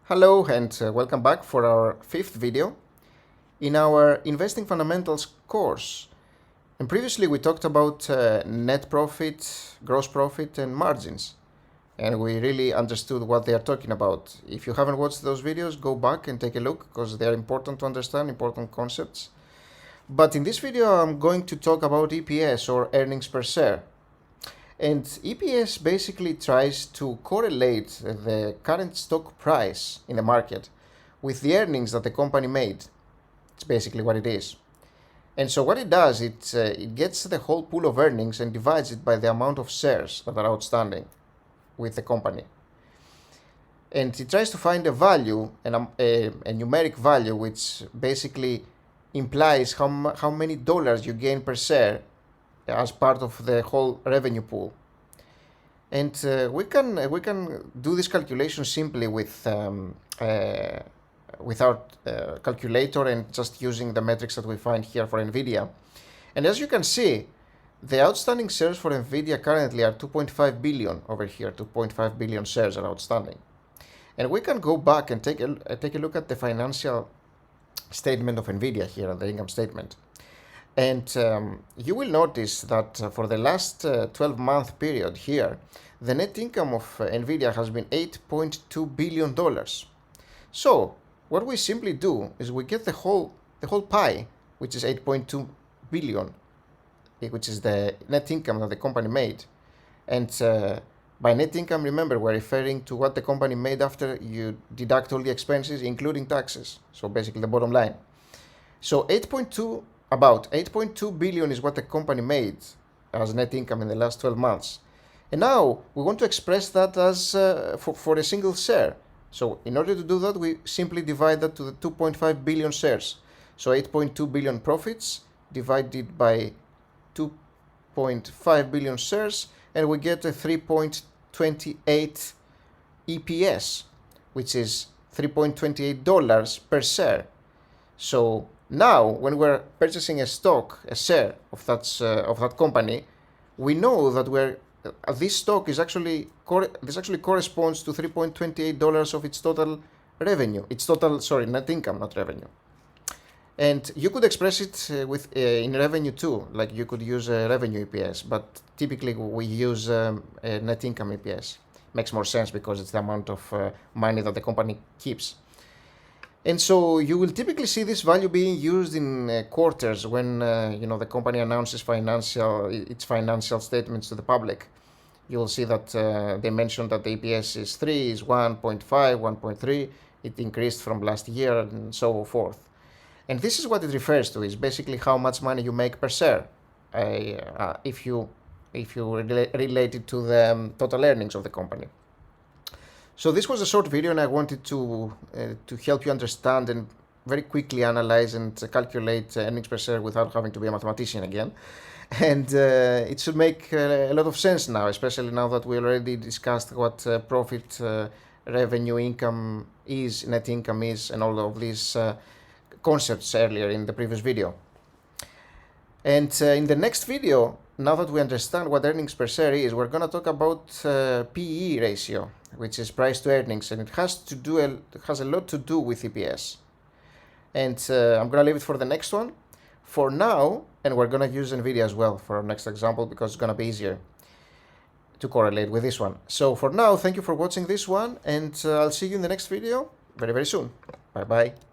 Hello and welcome back for our fifth video in our Investing Fundamentals course. And previously we talked about net profit, gross profit and margins. And we really understood what they are talking about. If you haven't watched those videos, go back and take a look because they are important to understand, important concepts. But in this video I'm going to talk about EPS or earnings per share. And EPS basically tries to correlate the current stock price in the market with the earnings that the company made. It's basically what it is. And so what it does, it gets the whole pool of earnings and divides it by the amount of shares that are outstanding with the company. And it tries to find a value, a numeric value, which basically implies how many dollars you gain per share as part of the whole revenue pool. And we can do this calculation simply with our calculator and just using the metrics that we find here for NVIDIA. And as you can see, the outstanding shares for NVIDIA currently are 2.5 billion over here. 2.5 billion shares are outstanding. And we can go back and take a look at the financial statement of NVIDIA here, the income statement. And you will notice that for the last 12-month period here, the net income of NVIDIA has been $8.2 billion. So what we simply do is we get the whole pie, which is 8.2 billion, which is the net income that the company made. And by net income, remember, we're referring to what the company made after you deduct all the expenses, including taxes. So basically the bottom line. So about 8.2 billion is what the company made as net income in the last 12 months. And now we want to express that as for a single share. So in order to do that, we simply divide that to the 2.5 billion shares. So 8.2 billion profits divided by 2.5 billion shares, and we get a 3.28 EPS, which is $3.28 per share. So now, when we're purchasing a share of that company, we know that this stock is actually corresponds to $3.28 of its total revenue. Net income, not revenue. And you could express it in revenue too, like you could use a revenue EPS, but typically we use a net income EPS. Makes more sense because it's the amount of money that the company keeps. And so you will typically see this value being used in quarters when the company announces its financial statements to the public. You will see that they mentioned that the EPS is 3, is 1.5, 1.3. It increased from last year and so forth. And this is what it refers to, is basically how much money you make per share if you relate it to the total earnings of the company. So this was a short video and I wanted to help you understand and very quickly analyze and calculate earnings per share without having to be a mathematician again. And it should make a lot of sense now, especially now that we already discussed what profit, revenue, income is, net income is, and all of these concepts earlier in the previous video. And in the next video, now that we understand what earnings per share is, we're going to talk about PE ratio, which is price to earnings, and it has a lot to do with EPS. And I'm going to leave it for the next one for now, and we're going to use NVIDIA as well for our next example because it's going to be easier to correlate with this one. So for now, thank you for watching this one, and I'll see you in the next video very, very soon. Bye-bye.